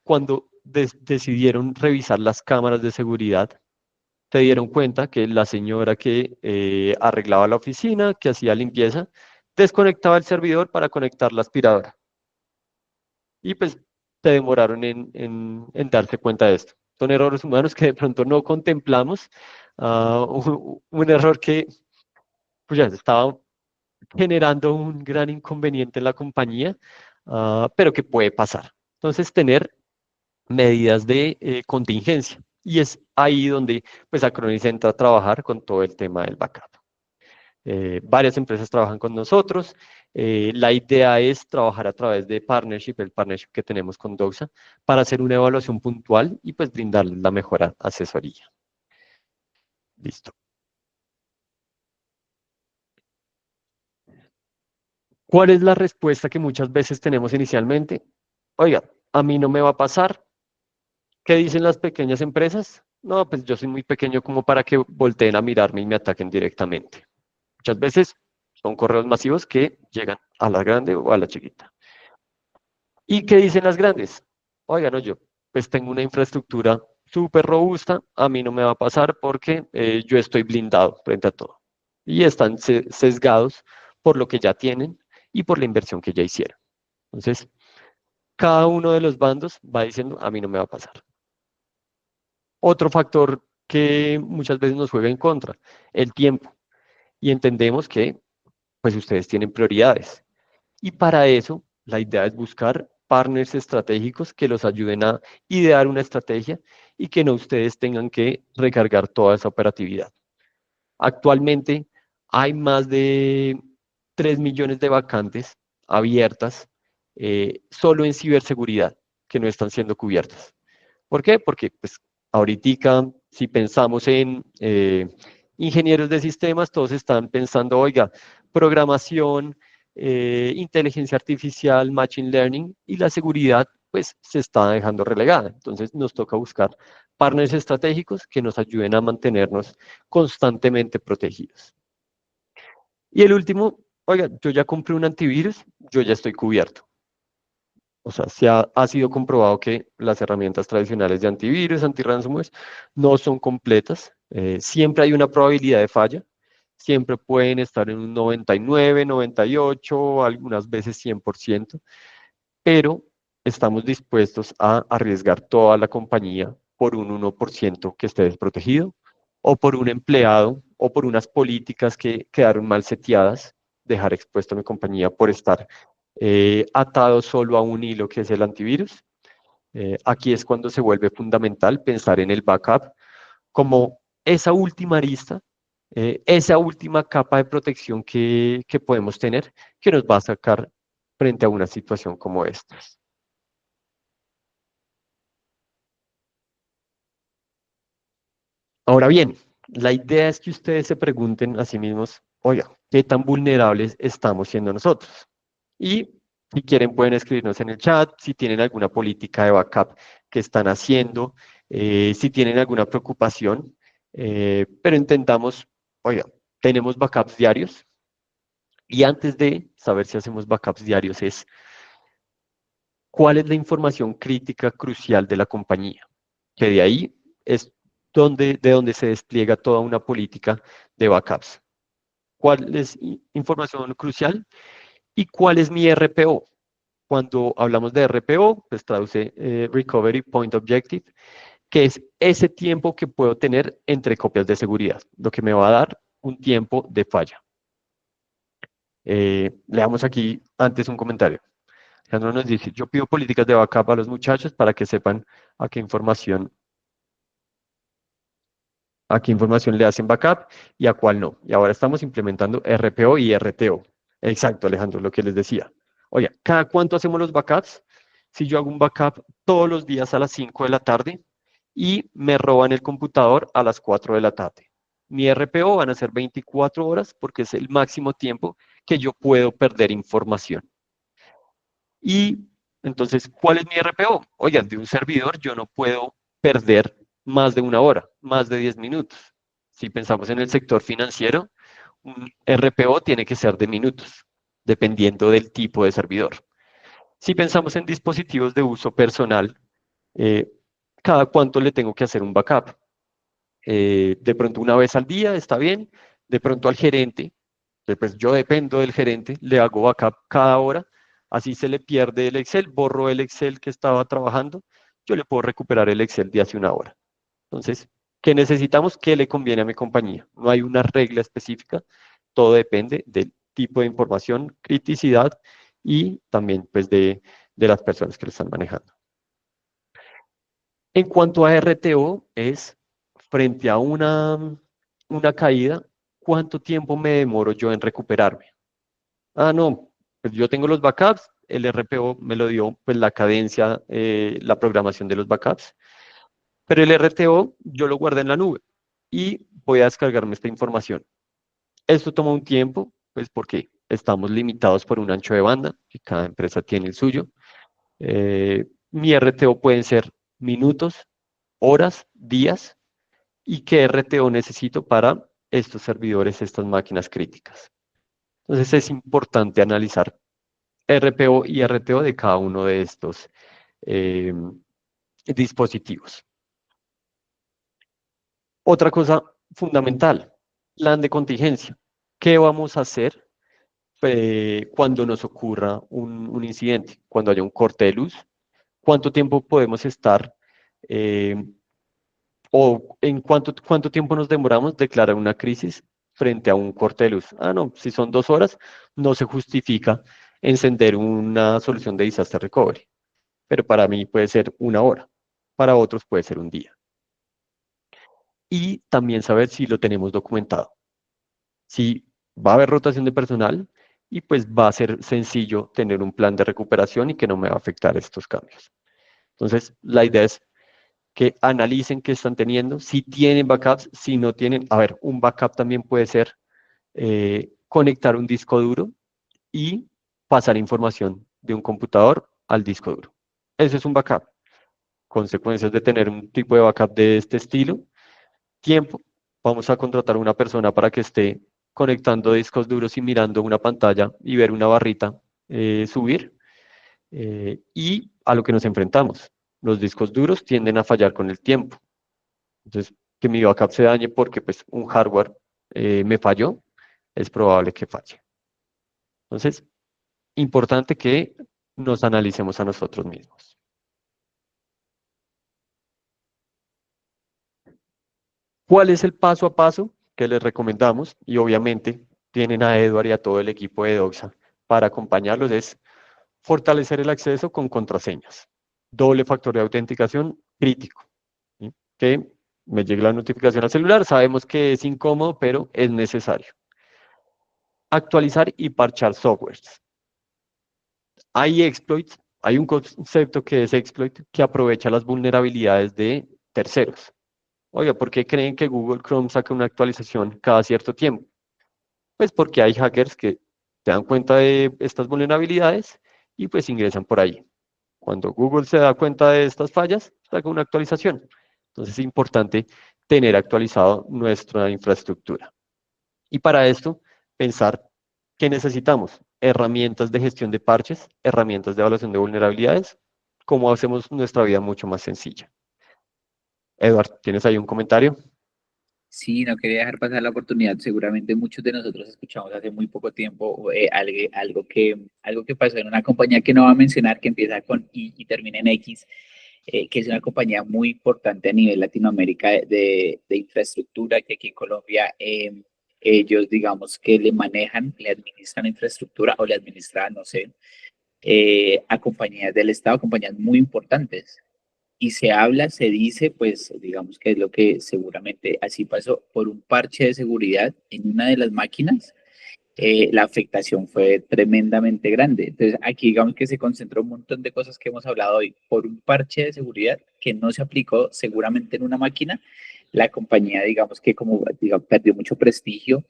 Cuando decidieron revisar las cámaras de seguridad, se dieron cuenta que la señora que arreglaba la oficina, que hacía limpieza, desconectaba el servidor para conectar la aspiradora. Y pues se demoraron en darse cuenta de esto. Son errores humanos que de pronto no contemplamos. Un error que pues ya estaba generando un gran inconveniente en la compañía, pero que puede pasar. Entonces, tener medidas de contingencia. Y es ahí donde pues Acronis entra a trabajar con todo el tema del backup. Varias empresas trabajan con nosotros. La idea es trabajar a través de partnership, el partnership que tenemos con Doxa, para hacer una evaluación puntual y pues brindarles la mejor asesoría. Listo. ¿Cuál es la respuesta que muchas veces tenemos inicialmente? Oiga, a mí no me va a pasar. ¿Qué dicen las pequeñas empresas? No, pues yo soy muy pequeño como para que volteen a mirarme y me ataquen directamente. Muchas veces son correos masivos que llegan a la grande o a la chiquita. ¿Y qué dicen las grandes? Oigan, no, yo pues tengo una infraestructura súper robusta, a mí no me va a pasar porque yo estoy blindado frente a todo. Y están sesgados por lo que ya tienen y por la inversión que ya hicieron. Entonces, cada uno de los bandos va diciendo, a mí no me va a pasar. Otro factor que muchas veces nos juega en contra, el tiempo. Y entendemos que pues ustedes tienen prioridades. Y para eso, la idea es buscar partners estratégicos que los ayuden a idear una estrategia y que no ustedes tengan que recargar toda esa operatividad. Actualmente hay más de 3 millones de vacantes abiertas solo en ciberseguridad que no están siendo cubiertas. ¿Por qué? Porque pues ahorita, si pensamos en ingenieros de sistemas, todos están pensando, oiga, programación, inteligencia artificial, machine learning, y la seguridad pues se está dejando relegada. Entonces nos toca buscar partners estratégicos que nos ayuden a mantenernos constantemente protegidos. Y el último, oiga, yo ya compré un antivirus, yo ya estoy cubierto. O sea, ha sido comprobado que las herramientas tradicionales de antivirus, anti-ransomware, no son completas. Siempre hay una probabilidad de falla. Siempre pueden estar en un 99, 98, algunas veces 100%, pero estamos dispuestos a arriesgar toda la compañía por un 1% que esté desprotegido, o por un empleado, o por unas políticas que quedaron mal seteadas, dejar expuesto a mi compañía por estar atado solo a un hilo que es el antivirus. Aquí es cuando se vuelve fundamental pensar en el backup como esa última arista, esa última capa de protección que podemos tener, que nos va a sacar frente a una situación como esta. Ahora bien, la idea es que ustedes se pregunten a sí mismos, oiga, ¿qué tan vulnerables estamos siendo nosotros? Y si quieren pueden escribirnos en el chat, si tienen alguna política de backup que están haciendo, si tienen alguna preocupación, pero intentamos, oiga, tenemos backups diarios y antes de saber si hacemos backups diarios es cuál es la información crítica crucial de la compañía, que de ahí es de donde se despliega toda una política de backups. ¿Cuál es información crucial? ¿Y cuál es mi RPO? Cuando hablamos de RPO, pues traduce Recovery Point Objective, que es ese tiempo que puedo tener entre copias de seguridad, lo que me va a dar un tiempo de falla. Leamos aquí antes un comentario. Alejandro nos dice, yo pido políticas de backup a los muchachos para que sepan a a qué información le hacen backup y a cuál no. Y ahora estamos implementando RPO y RTO. Exacto, Alejandro, lo que les decía. Oye, ¿cada cuánto hacemos los backups? Si yo hago un backup todos los días a las 5 de la tarde y me roban el computador a las 4 de la tarde. Mi RPO van a ser 24 horas porque es el máximo tiempo que yo puedo perder información. Y entonces, ¿cuál es mi RPO? Oigan, de un servidor yo no puedo perder más de una hora, más de 10 minutos. Si pensamos en el sector financiero, un RPO tiene que ser de minutos, dependiendo del tipo de servidor. Si pensamos en dispositivos de uso personal, eh, ¿cada cuánto le tengo que hacer un backup? De pronto una vez al día, está bien. De pronto al gerente, pues yo dependo del gerente, le hago backup cada hora, así se le pierde el Excel, borro el Excel que estaba trabajando, yo le puedo recuperar el Excel de hace una hora. Entonces, ¿qué necesitamos? ¿Qué le conviene a mi compañía? No hay una regla específica, todo depende del tipo de información, criticidad y también pues de las personas que lo están manejando. En cuanto a RTO, es frente a una caída, ¿cuánto tiempo me demoro yo en recuperarme? Ah, no, pues yo tengo los backups, el RPO me lo dio pues la cadencia, la programación de los backups, pero el RTO yo lo guardé en la nube y voy a descargarme esta información. Esto toma un tiempo, pues porque estamos limitados por un ancho de banda, que cada empresa tiene el suyo. Mi RTO pueden ser minutos, horas, días, y qué RTO necesito para estos servidores, estas máquinas críticas. Entonces es importante analizar RPO y RTO de cada uno de estos eh, dispositivos. Otra cosa fundamental, plan de contingencia. ¿Qué vamos a hacer cuando nos ocurra un incidente? Cuando haya un corte de luz, ¿cuánto tiempo podemos estar eh, o en cuánto tiempo nos demoramos declarar una crisis frente a un corte de luz? Ah, no, si son 2 horas, no se justifica encender una solución de disaster recovery, pero para mí puede ser una hora, para otros puede ser un día. Y también saber si lo tenemos documentado, si va a haber rotación de personal y pues va a ser sencillo tener un plan de recuperación y que no me va a afectar estos cambios. Entonces, la idea es que analicen qué están teniendo, si tienen backups, si no tienen. A ver, un backup también puede ser conectar un disco duro y pasar información de un computador al disco duro. Eso es un backup. Consecuencias de tener un tipo de backup de este estilo: tiempo. Vamos a contratar a una persona para que esté conectando discos duros y mirando una pantalla y ver una barrita subir. Y a lo que nos enfrentamos: los discos duros tienden a fallar con el tiempo. Entonces, que mi backup se dañe porque pues, un hardware me falló, es probable que falle. Entonces, importante que nos analicemos a nosotros mismos. ¿Cuál es el paso a paso que les recomendamos? Y obviamente tienen a Edward y a todo el equipo de Doxa para acompañarlos. Es fortalecer el acceso con contraseñas. Doble factor de autenticación crítico, ¿sí? Que me llegue la notificación al celular. Sabemos que es incómodo, pero es necesario. Actualizar y parchar softwares. Hay exploits, hay un concepto que es exploit que aprovecha las vulnerabilidades de terceros. Oiga, ¿por qué creen que Google Chrome saca una actualización cada cierto tiempo? Pues porque hay hackers que se dan cuenta de estas vulnerabilidades y pues ingresan por ahí. Cuando Google se da cuenta de estas fallas, saca una actualización. Entonces es importante tener actualizado nuestra infraestructura. Y para esto, pensar que necesitamos herramientas de gestión de parches, herramientas de evaluación de vulnerabilidades, cómo hacemos nuestra vida mucho más sencilla. Edward, ¿tienes ahí un comentario? Sí, no quería dejar pasar la oportunidad. Seguramente muchos de nosotros escuchamos hace muy poco tiempo algo que pasó en una compañía que no va a mencionar, que empieza con I y termina en X, que es una compañía muy importante a nivel Latinoamérica de infraestructura, que aquí en Colombia ellos, digamos, que le manejan, le administran infraestructura o le administran, no sé, a compañías del Estado, compañías muy importantes. Y se habla, se dice, pues digamos que es lo que seguramente así pasó por un parche de seguridad en una de las máquinas. La afectación fue tremendamente grande. Entonces, aquí digamos que se concentró un montón de cosas que hemos hablado hoy por un parche de seguridad que no se aplicó seguramente en una máquina. La compañía, digamos que como digamos, perdió mucho prestigio.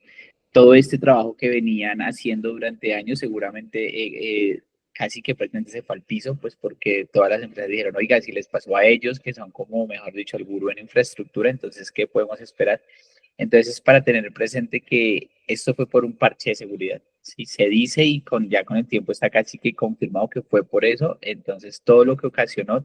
Todo este trabajo que venían haciendo durante años, seguramente casi que prácticamente se fue al piso, pues porque todas las empresas dijeron, oiga, si les pasó a ellos, que son como, mejor dicho, el gurú en infraestructura, entonces, ¿qué podemos esperar? Entonces, es para tener presente que esto fue por un parche de seguridad. Si se dice y ya con el tiempo está casi que confirmado que fue por eso, entonces todo lo que ocasionó,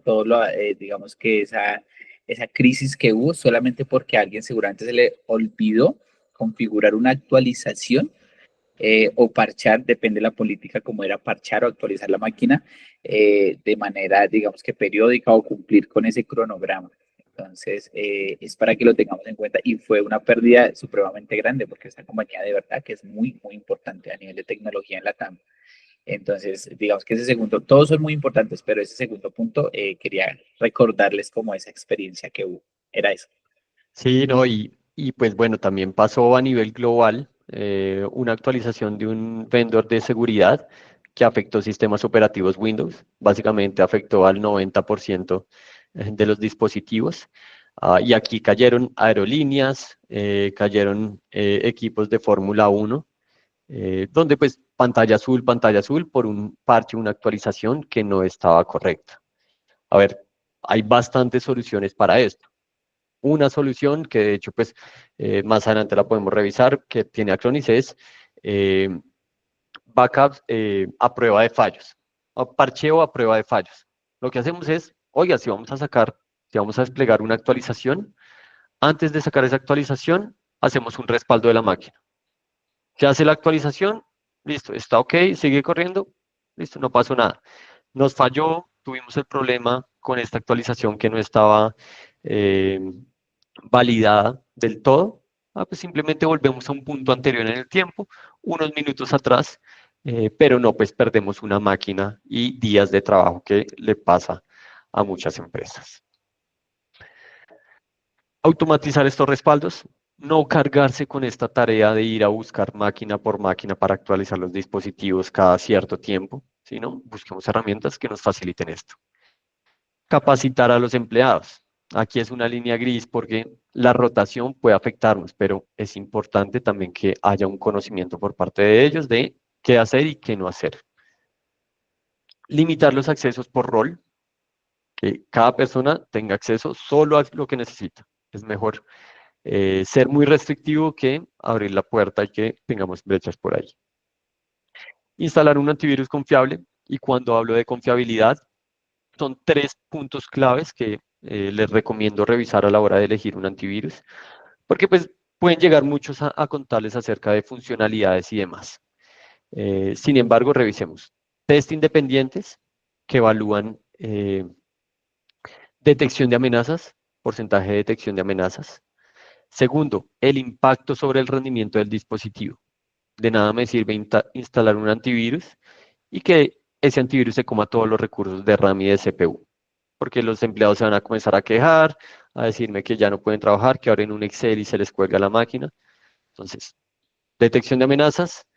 digamos que esa crisis que hubo, solamente porque a alguien seguramente se le olvidó configurar una actualización o parchar, depende de la política, como era parchar o actualizar la máquina de manera, digamos que periódica o cumplir con ese cronograma. Entonces, es para que lo tengamos en cuenta y fue una pérdida supremamente grande porque esta compañía de verdad que es muy, muy importante a nivel de tecnología en la TAM. Entonces, digamos que ese segundo, todos son muy importantes, pero ese segundo punto quería recordarles como esa experiencia que hubo. Era eso. Sí, no, y pues bueno, también pasó a nivel global una actualización de un vendor de seguridad que afectó sistemas operativos Windows. Básicamente afectó al 90% de los dispositivos. Y aquí cayeron aerolíneas, cayeron equipos de Fórmula 1, donde pues pantalla azul por un parche, una actualización que no estaba correcta. A ver, hay bastantes soluciones para esto. Una solución que de hecho pues más adelante la podemos revisar, que tiene Acronis, es eh, backups a prueba de fallos, o parcheo a prueba de fallos. Lo que hacemos es, oiga, si vamos a desplegar una actualización, antes de sacar esa actualización, hacemos un respaldo de la máquina. Se hace la actualización, listo, está ok, sigue corriendo, listo, no pasó nada. Nos falló, tuvimos el problema con esta actualización que no estaba eh, validada del todo. Pues simplemente volvemos a un punto anterior en el tiempo, unos minutos atrás, pero no, pues perdemos una máquina y días de trabajo que le pasa a muchas empresas. Automatizar estos respaldos, no cargarse con esta tarea de ir a buscar máquina por máquina para actualizar los dispositivos cada cierto tiempo, sino busquemos herramientas que nos faciliten esto. Capacitar a los empleados. Aquí es una línea gris porque la rotación puede afectarnos, pero es importante también que haya un conocimiento por parte de ellos de qué hacer y qué no hacer. Limitar los accesos por rol, que cada persona tenga acceso solo a lo que necesita. Es mejor ser muy restrictivo que abrir la puerta y que tengamos brechas por ahí. Instalar un antivirus confiable, y cuando hablo de confiabilidad, son 3 puntos claves que les recomiendo revisar a la hora de elegir un antivirus, porque pues pueden llegar muchos a contarles acerca de funcionalidades y demás. Sin embargo, revisemos. Test independientes que evalúan detección de amenazas, porcentaje de detección de amenazas. Segundo, el impacto sobre el rendimiento del dispositivo. De nada me sirve instalar un antivirus y que ese antivirus se coma todos los recursos de RAM y de CPU, porque los empleados se van a comenzar a quejar, a decirme que ya no pueden trabajar, que abren un Excel y se les cuelga la máquina. Entonces, detección de amenazas,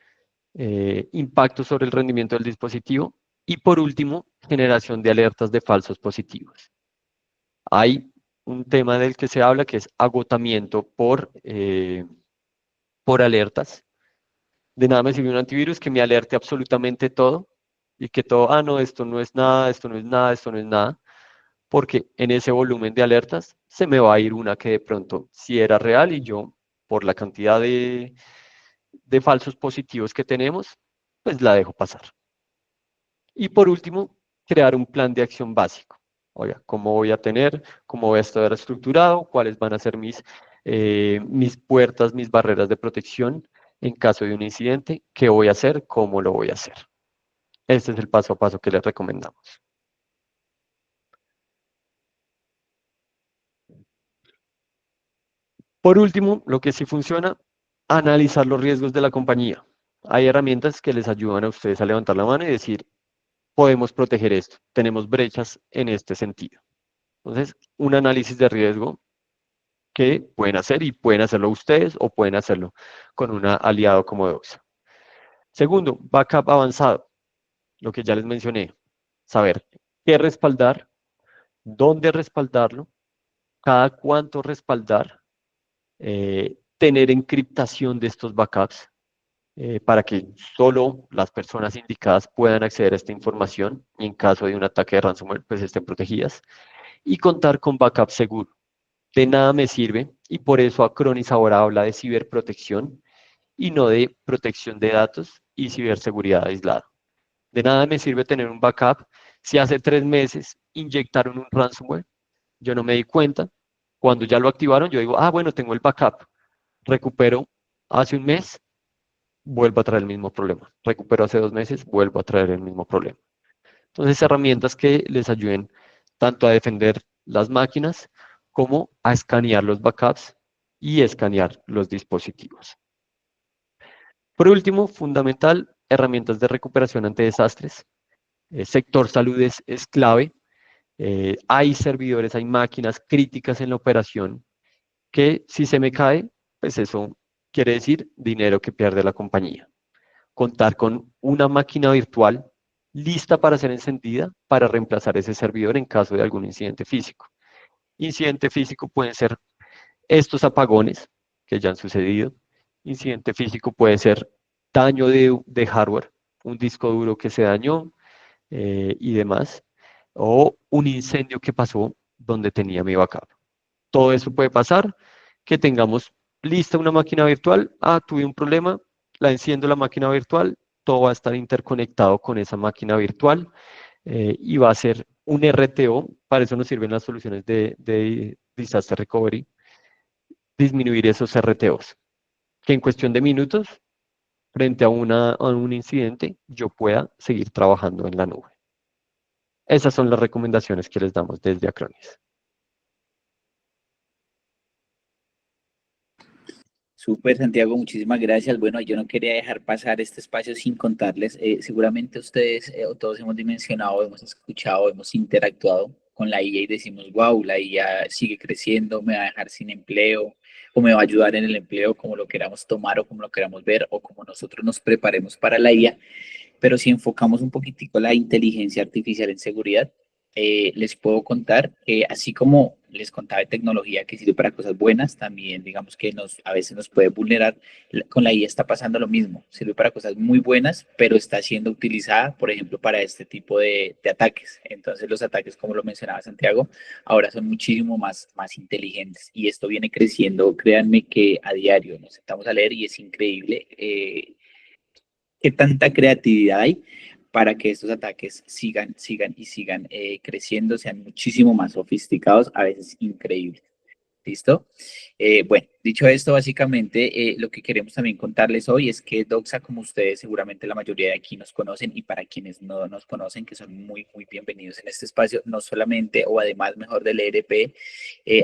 impacto sobre el rendimiento del dispositivo y por último, generación de alertas de falsos positivos. Hay un tema del que se habla que es agotamiento por alertas. De nada me sirve un antivirus que me alerte absolutamente todo y que todo, no, esto no es nada, esto no es nada, esto no es nada, porque en ese volumen de alertas se me va a ir una que de pronto sí era real y yo, por la cantidad de falsos positivos que tenemos, pues la dejo pasar. Y por último, crear un plan de acción básico. Oiga, ¿cómo voy a tener? ¿Cómo voy a estar estructurado? ¿Cuáles van a ser mis puertas, mis barreras de protección en caso de un incidente? ¿Qué voy a hacer? ¿Cómo lo voy a hacer? Este es el paso a paso que les recomendamos. Por último, lo que sí funciona, analizar los riesgos de la compañía. Hay herramientas que les ayudan a ustedes a levantar la mano y decir, podemos proteger esto, tenemos brechas en este sentido. Entonces, un análisis de riesgo que pueden hacer y pueden hacerlo ustedes o pueden hacerlo con un aliado como Doxa. Segundo, backup avanzado, lo que ya les mencioné, saber qué respaldar, dónde respaldarlo, cada cuánto respaldar, tener encriptación de estos backups para que solo las personas indicadas puedan acceder a esta información y en caso de un ataque de ransomware pues estén protegidas y contar con backup seguro. De nada me sirve y por eso Acronis ahora habla de ciberprotección y no de protección de datos y ciberseguridad aislada. De nada me sirve tener un backup si hace 3 meses inyectaron un ransomware, yo no me di cuenta, cuando ya lo activaron yo digo, bueno, tengo el backup, recupero hace un mes, vuelvo a traer el mismo problema, recupero hace 2 meses, vuelvo a traer el mismo problema. Entonces, herramientas que les ayuden tanto a defender las máquinas como a escanear los backups y escanear los dispositivos. Por último, fundamental, herramientas de recuperación ante desastres. Sector salud es clave. Hay servidores, hay máquinas críticas en la operación que si se me cae, pues eso quiere decir dinero que pierde la compañía. Contar con una máquina virtual lista para ser encendida para reemplazar ese servidor en caso de algún incidente físico. Incidente físico pueden ser estos apagones que ya han sucedido. Incidente físico puede ser daño de hardware, un disco duro que se dañó y demás, o un incendio que pasó donde tenía mi backup. Todo eso puede pasar, que tengamos lista una máquina virtual, tuve un problema, la enciendo la máquina virtual, todo va a estar interconectado con esa máquina virtual y va a ser un RTO, para eso nos sirven las soluciones de Disaster Recovery, disminuir esos RTOs, que en cuestión de minutos, frente a un incidente, yo pueda seguir trabajando en la nube. Esas son las recomendaciones que les damos desde Acronis. Súper, Santiago, muchísimas gracias. Bueno, yo no quería dejar pasar este espacio sin contarles. Seguramente ustedes o todos hemos dimensionado, hemos escuchado, hemos interactuado con la IA y decimos, wow, la IA sigue creciendo, me va a dejar sin empleo o me va a ayudar en el empleo, como lo queramos tomar o como lo queramos ver o como nosotros nos preparemos para la IA. Pero si enfocamos un poquitico la inteligencia artificial en seguridad, les puedo contar que así como les contaba de tecnología que sirve para cosas buenas, también digamos que a veces nos puede vulnerar. Con la IA está pasando lo mismo, sirve para cosas muy buenas, pero está siendo utilizada, por ejemplo, para este tipo de ataques. Entonces los ataques, como lo mencionaba Santiago, ahora son muchísimo más inteligentes y esto viene creciendo, créanme que a diario nos sentamos a leer y es increíble qué tanta creatividad hay para que estos ataques sigan creciendo, sean muchísimo más sofisticados, a veces increíbles. ¿Listo? Bueno, dicho esto, básicamente lo que queremos también contarles hoy es que Doxa, como ustedes seguramente la mayoría de aquí nos conocen y para quienes no nos conocen, que son muy bienvenidos en este espacio, no solamente o además mejor del ERP,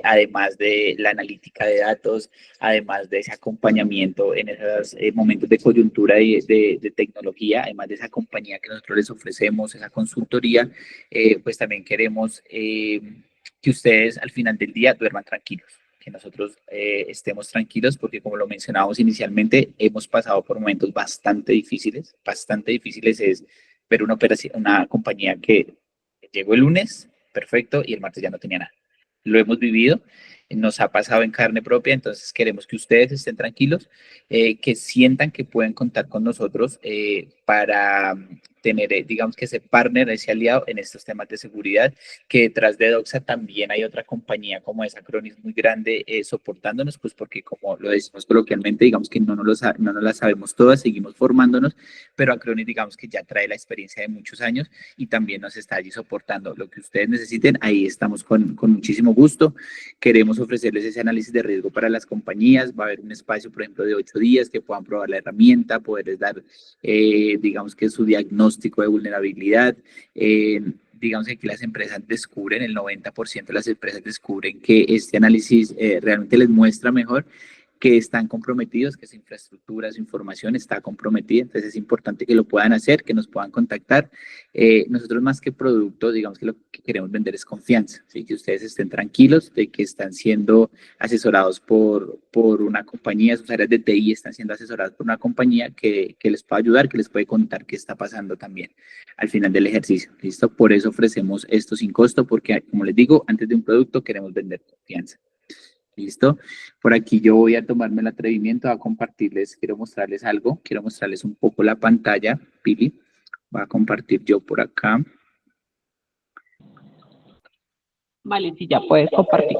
además de la analítica de datos, además de ese acompañamiento en esos momentos de coyuntura y de tecnología, además de esa compañía que nosotros les ofrecemos, esa consultoría, pues también queremos que ustedes al final del día duerman tranquilos, que nosotros estemos tranquilos, porque como lo mencionábamos inicialmente, hemos pasado por momentos bastante difíciles es ver una compañía que llegó el lunes, perfecto, y el martes ya no tenía nada. Lo hemos vivido, nos ha pasado en carne propia, entonces queremos que ustedes estén tranquilos, que sientan que pueden contar con nosotros para tener, digamos que ese partner, ese aliado en estos temas de seguridad, que detrás de Doxa también hay otra compañía como es Acronis muy grande soportándonos, pues porque como lo decimos coloquialmente, digamos que no nos la sabemos todas, seguimos formándonos, pero Acronis digamos que ya trae la experiencia de muchos años y también nos está allí soportando. Lo que ustedes necesiten, ahí estamos con muchísimo gusto. Queremos ofrecerles ese análisis de riesgo para las compañías. Va a haber un espacio, por ejemplo, de 8 días que puedan probar la herramienta, poderles dar, digamos que su diagnóstico de vulnerabilidad. Digamos que aquí las empresas descubren, el 90% de las empresas descubren que este análisis realmente les muestra mejor que están comprometidos, que su infraestructura, su información está comprometida, entonces es importante que lo puedan hacer, que nos puedan contactar. Nosotros más que producto, digamos que lo que queremos vender es confianza, ¿sí? Que ustedes estén tranquilos de que están siendo asesorados por una compañía, sus áreas de TI están siendo asesoradas por una compañía que les puede ayudar, que les puede contar qué está pasando también al final del ejercicio, ¿listo? Por eso ofrecemos esto sin costo, porque como les digo, antes de un producto queremos vender confianza. ¿Listo? Por aquí yo voy a tomarme el atrevimiento a compartirles, quiero mostrarles algo, quiero mostrarles un poco la pantalla, Pili, voy a compartir yo por acá. Vale, sí, ya puedes compartir.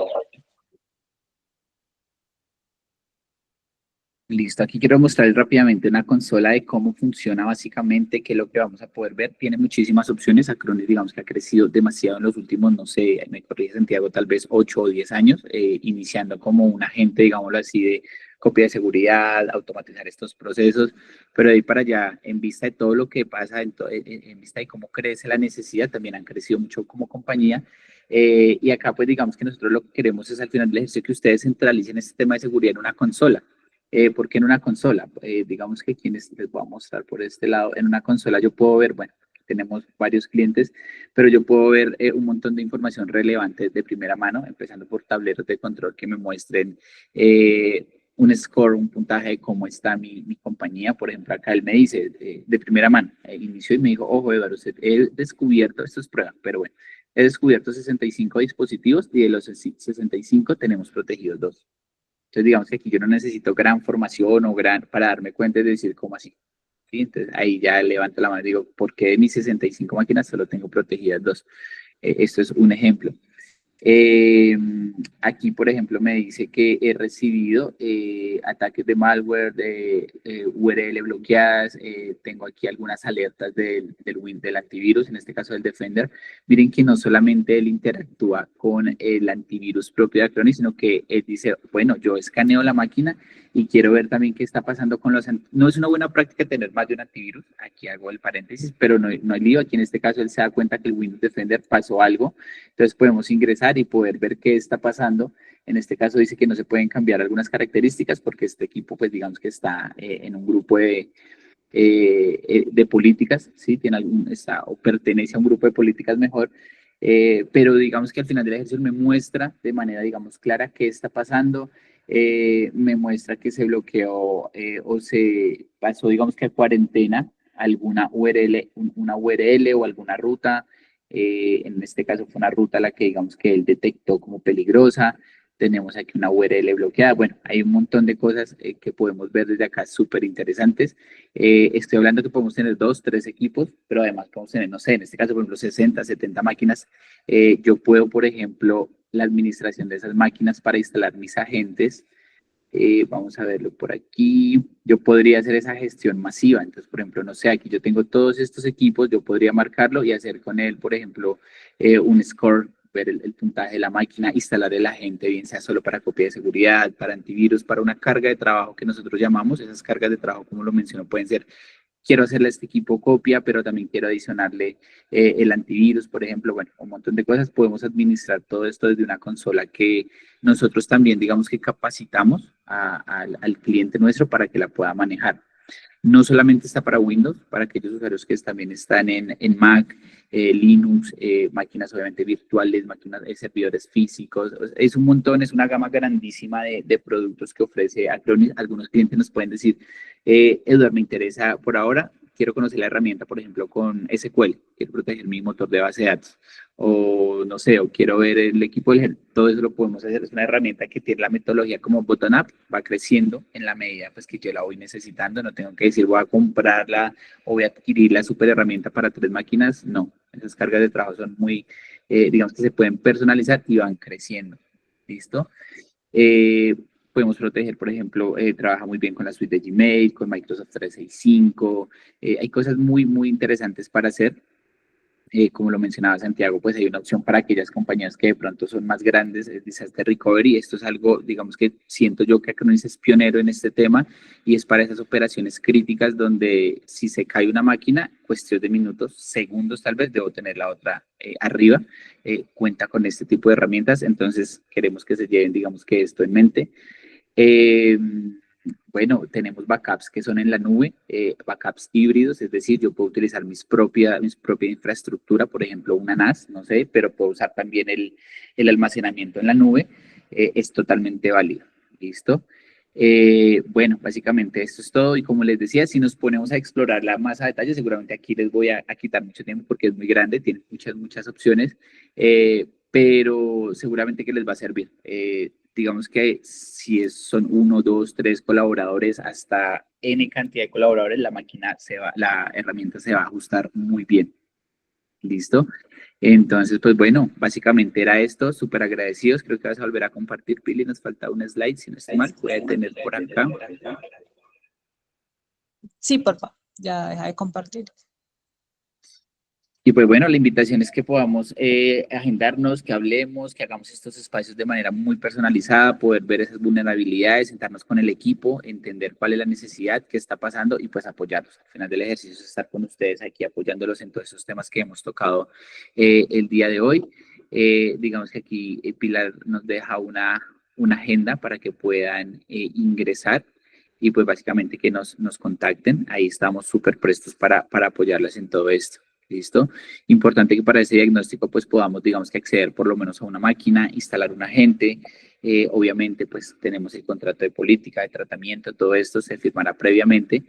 Listo, aquí quiero mostrarles rápidamente una consola de cómo funciona básicamente, qué es lo que vamos a poder ver. Tiene muchísimas opciones, Acronis digamos que ha crecido demasiado en los últimos, no sé, me corrige Santiago, tal vez 8 o 10 años, iniciando como un agente, digámoslo así, de copia de seguridad, automatizar estos procesos, pero de ahí para allá, en vista de todo lo que pasa, en vista de cómo crece la necesidad, también han crecido mucho como compañía. Y acá pues digamos que nosotros lo que queremos es al final del ejercicio que ustedes centralicen este tema de seguridad en una consola. ¿Por qué en una consola? Digamos que quienes les voy a mostrar por este lado, en una consola yo puedo ver, bueno, tenemos varios clientes, pero yo puedo ver un montón de información relevante de primera mano, empezando por tableros de control que me muestren un score, un puntaje de cómo está mi compañía. Por ejemplo, acá él me dice de primera mano, inició y me dijo, ojo, Eduardo, he descubierto, esto es prueba, pero bueno, he descubierto 65 dispositivos y de los 65 tenemos protegidos 2. Entonces, digamos que aquí yo no necesito gran formación o gran para darme cuenta de decir cómo así. ¿Sí? Entonces, ahí ya levanto la mano y digo, ¿por qué de mis 65 máquinas solo tengo protegidas 2? Esto es un ejemplo. Eh, Aquí, por ejemplo, me dice que he recibido ataques de malware, de URL bloqueadas. Tengo aquí algunas alertas del antivirus, en este caso del Defender. Miren que no solamente él interactúa con el antivirus propio de Acronis, sino que él dice, bueno, yo escaneo la máquina y quiero ver también qué está pasando con los... No es una buena práctica tener más de un antivirus, aquí hago el paréntesis, pero no hay lío. Aquí en este caso él se da cuenta que el Windows Defender pasó algo, entonces podemos ingresar y poder ver qué está pasando. En este caso dice que no se pueden cambiar algunas características porque este equipo, pues digamos que está en un grupo de políticas, ¿sí? Está, o pertenece a un grupo de políticas mejor, pero digamos que al final del ejercicio me muestra de manera, digamos, clara qué está pasando, me muestra que se bloqueó o se pasó, digamos que a cuarentena alguna URL, una URL o alguna ruta, En este caso fue una ruta la que digamos que él detectó como peligrosa. Tenemos aquí una URL bloqueada. Bueno, hay un montón de cosas que podemos ver desde acá súper interesantes. Estoy hablando que podemos tener 2, 3 equipos, pero además podemos tener, no sé, en este caso, por ejemplo, 60, 70 máquinas. Yo puedo, por ejemplo, la administración de esas máquinas para instalar mis agentes. Vamos a verlo por aquí. Yo podría hacer esa gestión masiva. Entonces, por ejemplo, no sé, aquí yo tengo todos estos equipos, yo podría marcarlo y hacer con él, por ejemplo, un score, ver el puntaje de la máquina, instalar el agente, bien sea solo para copia de seguridad, para antivirus, para una carga de trabajo que nosotros llamamos. Esas cargas de trabajo, como lo menciono, pueden ser: quiero hacerle a este equipo copia, pero también quiero adicionarle el antivirus, por ejemplo. Bueno, un montón de cosas. Podemos administrar todo esto desde una consola que nosotros también, digamos que capacitamos al cliente nuestro para que la pueda manejar. No solamente está para Windows, para aquellos usuarios que también están en Mac, Linux, máquinas obviamente virtuales, máquinas de servidores físicos. Es un montón, es una gama grandísima de productos que ofrece Acronis. Algunos clientes nos pueden decir: Eduardo, me interesa por ahora, quiero conocer la herramienta, por ejemplo, con SQL, quiero proteger mi motor de base de datos, o no sé, o quiero ver el equipo del todo eso lo podemos hacer. Es una herramienta que tiene la metodología como bottom-up, va creciendo en la medida pues que yo la voy necesitando. No tengo que decir voy a comprarla o voy a adquirir la super herramienta para 3 máquinas. No, esas cargas de trabajo son muy, digamos que se pueden personalizar y van creciendo. ¿Listo? Eh, Podemos proteger, por ejemplo, trabaja muy bien con la suite de Gmail, con Microsoft 365. Hay cosas muy, muy interesantes para hacer. Como lo mencionaba Santiago, pues hay una opción para aquellas compañías que de pronto son más grandes, es Disaster Recovery. Esto es algo, digamos que siento yo que Acronis es pionero en este tema, y es para esas operaciones críticas donde si se cae una máquina, cuestión de minutos, segundos tal vez, debo tener la otra arriba. Cuenta con este tipo de herramientas, entonces queremos que se lleven, digamos que esto en mente. Eh, bueno, tenemos backups que son en la nube, backups híbridos, es decir, yo puedo utilizar mi propia infraestructura, por ejemplo, una NAS, no sé, pero puedo usar también el almacenamiento en la nube. Es totalmente válido. ¿Listo? Bueno, básicamente esto es todo, y como les decía, si nos ponemos a explorarla más a detalle, seguramente aquí les voy a quitar mucho tiempo porque es muy grande, tiene muchas opciones, pero seguramente que les va a servir. Digamos que si son 1, 2, 3 colaboradores, hasta N cantidad de colaboradores, la herramienta se va a ajustar muy bien. ¿Listo? Entonces, pues bueno, básicamente era esto. Súper agradecidos. Creo que vas a volver a compartir, Pili. Nos falta un slide, si no estoy mal. Voy a tener por acá. Sí, por favor, ya deja de compartir. Y pues bueno, la invitación es que podamos agendarnos, que hablemos, que hagamos estos espacios de manera muy personalizada, poder ver esas vulnerabilidades, sentarnos con el equipo, entender cuál es la necesidad, qué está pasando, y pues apoyarlos. Al final del ejercicio es estar con ustedes aquí apoyándolos en todos esos temas que hemos tocado el día de hoy. Digamos que aquí Pilar nos deja una agenda para que puedan ingresar, y pues básicamente que nos contacten. Ahí estamos súper prestos para apoyarlas en todo esto. ¿Listo? Importante que para ese diagnóstico pues podamos, digamos que acceder por lo menos a una máquina, instalar un agente. Obviamente pues tenemos el contrato de política, de tratamiento, todo esto se firmará previamente,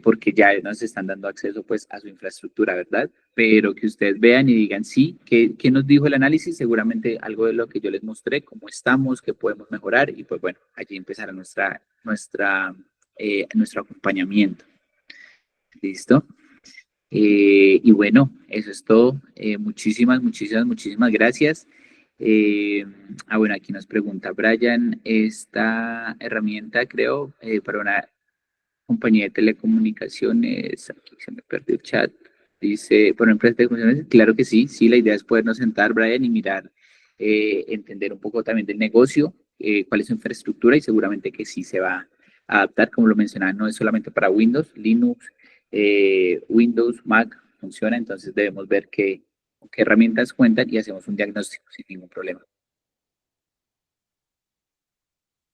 porque ya nos están dando acceso pues a su infraestructura, ¿verdad? Pero que ustedes vean y digan: sí, ¿qué nos dijo el análisis? Seguramente algo de lo que yo les mostré, cómo estamos, qué podemos mejorar, y pues bueno, allí empezará nuestro acompañamiento. ¿Listo? Y bueno, eso es todo. Muchísimas gracias. Bueno, aquí nos pregunta Brian: esta herramienta, creo, para una compañía de telecomunicaciones, aquí se me perdió el chat, dice, por empresa de telecomunicaciones. Claro que sí, sí, la idea es podernos sentar, Brian, y mirar, entender un poco también del negocio, cuál es su infraestructura, y seguramente que sí se va a adaptar. Como lo mencionaba, no es solamente para Windows, Linux, Windows, Mac, funciona. Entonces debemos ver qué herramientas cuentan y hacemos un diagnóstico sin ningún problema.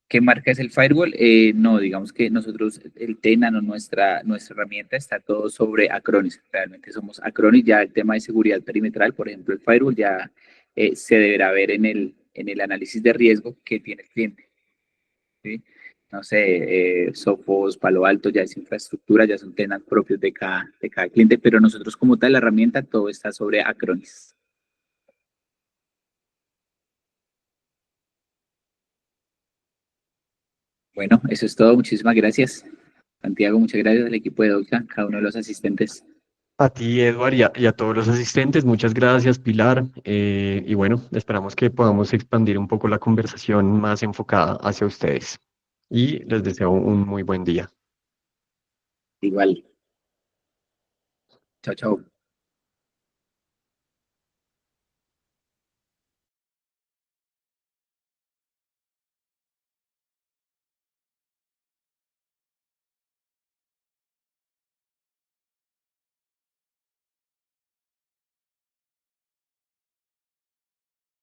¿Qué marca es el firewall? No, digamos que nosotros, el Tenan o nuestra herramienta, está todo sobre Acronis. Realmente somos Acronis. Ya el tema de seguridad perimetral, por ejemplo, el firewall ya se deberá ver en el análisis de riesgo que tiene el cliente. ¿Sí? no sé, Sophos, Palo Alto, ya es infraestructura, ya son temas propios de cada cliente, pero nosotros como tal, la herramienta, todo está sobre Acronis. Bueno, eso es todo. Muchísimas gracias. Santiago, muchas gracias al equipo de Doxa, cada uno de los asistentes. A ti, Eduard, y a todos los asistentes, muchas gracias, Pilar. Y bueno, esperamos que podamos expandir un poco la conversación más enfocada hacia ustedes. Y les deseo un muy buen día. Igual. Chao, chao.